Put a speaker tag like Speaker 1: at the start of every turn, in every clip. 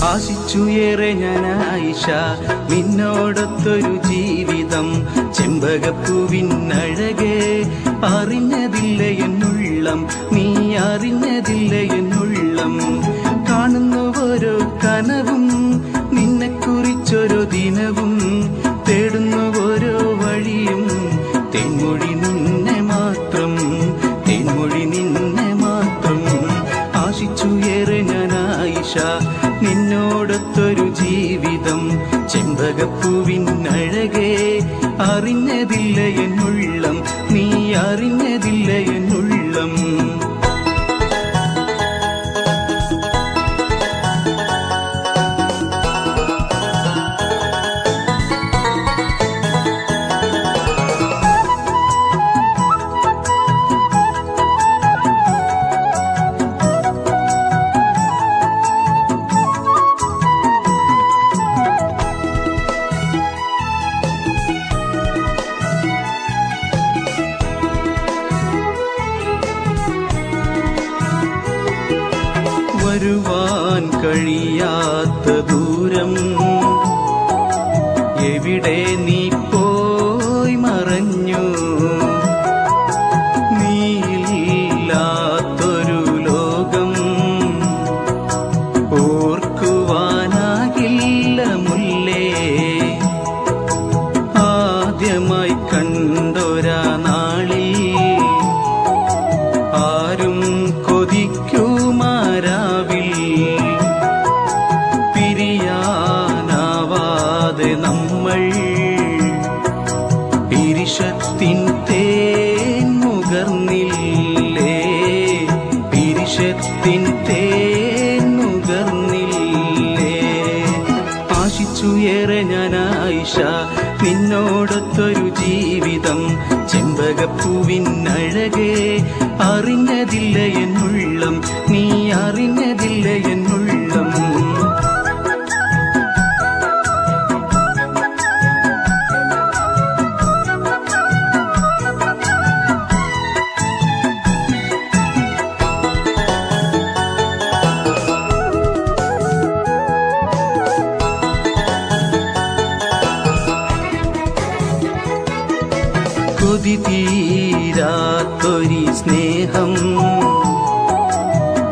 Speaker 1: ആശിച്ചുയേറെ ഞാൻ ആയിഷ നിന്നോടൊത്തൊരു ജീവിതം. ചെമ്പകപ്പൂവിനഴകെ അറിഞ്ഞതില്ല എന്നുള്ളം, നീ അറിഞ്ഞതില്ല എന്നുള്ളം. കാണുന്നു ഓരോ കനവും, നിന്നെക്കുറിച്ചൊരു ദിനവും, തേടുന്നു ഓരോ വഴിയും. തേൻമൊഴി നിന്നെ മാത്രം, തേൻമൊഴി നിന്നെ മാത്രം. ആശിച്ചുയേറെ ഞാൻ ആയിഷ നിന്നോടൊത്തൊരു ജീവിതം. ചെമ്പകപ്പൂവിനഴകെ അറിഞ്ഞതില്ല എന്നുള്ളം, നീ അറിഞ്ഞതില്ല എന്നുള്ളം. വരുവാൻ കഴിയാത്ത ദൂരം, എവിടെ നീ പോയി മറഞ്ഞു? നീയില്ലാത്തൊരു ലോകം ഓർക്കുവാനാകില്ല മുല്ലേ. ആദ്യമായി കണ്ടൊരാ നാളിൽ ആരും കൊതിക്കുമാരാവിൽ, പിരിയാനാവാതെ നമ്മൾ പിരിശത്തിൻ തേൻ മുകർന്നില്ലേ, പിരിശത്തിൻ തേൻ മുകർന്നില്ലേ. ആശിച്ചുയേറെ ഞാൻ ആയിഷ നിന്നോടൊത്തൊരു ജീവിതം. ചെമ്പകപ്പൂവിനഴകെ അറിഞ്ഞതില്ല എന്നുള്ളം, നീ അറിഞ്ഞതില്ല എന്നുള്ളം. കൊതി തീരാത്തൊരി സ്നേഹം,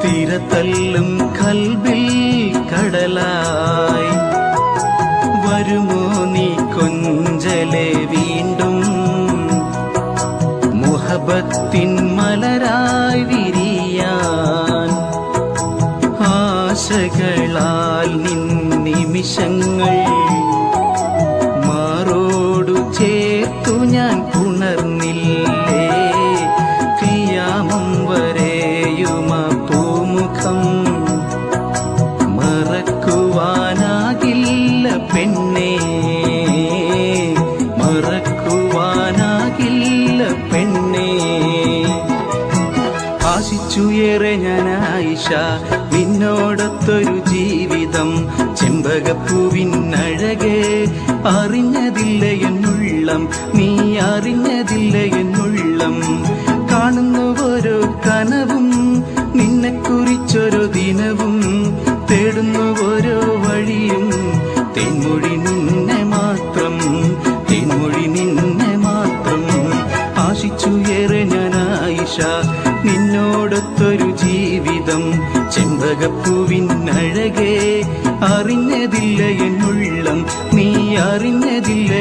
Speaker 1: തിരതല്ലും കൽബിൽ കടലായി. വരുമോ നീ കൊഞ്ചലെ വീണ്ടും, മുഹബത്തിൻ മലരായി വിരിയാൻ. ആശകളാൽ നിന്നിമിഷങ്ങൾ മാറോടു ചേർത്തു ഞാൻ ഉണർന്നില്ലേ. ഖിയാമം വരെയുമ പൂമുഖം മറക്കുവാനാകില്ല പെണ്ണേ, മറക്കുവാനാകില്ല പെണ്ണേ. ആശിച്ചുയേറെ ഞാൻ ആയിഷ നിന്നോടൊത്തൊരു ജീവിതം. ചെമ്പകപ്പൂവിനഴകെ അറിഞ്ഞതില്ല എന്നുള്ളം, നീ അറിഞ്ഞതില്ല എന്നുള്ളം. കാണുന്നു ഓരോ കനവും, നിന്നെക്കുറിച്ചൊരു ദിനവും, തേടുന്നു ഓരോ വഴിയും. തേൻമൊഴി നിന്നെ മാത്രം, തേൻമൊഴി നിന്നെ മാത്രം. ആശിച്ചുയേറെ ഞാൻ ആയിഷ നിന്നോടൊത്തൊരു ജീവിതം. ചെമ്പകപ്പൂവിനഴകെ അറിഞ്ഞതില്ല എന്നുള്ളം, നീ അറിഞ്ഞതില്ല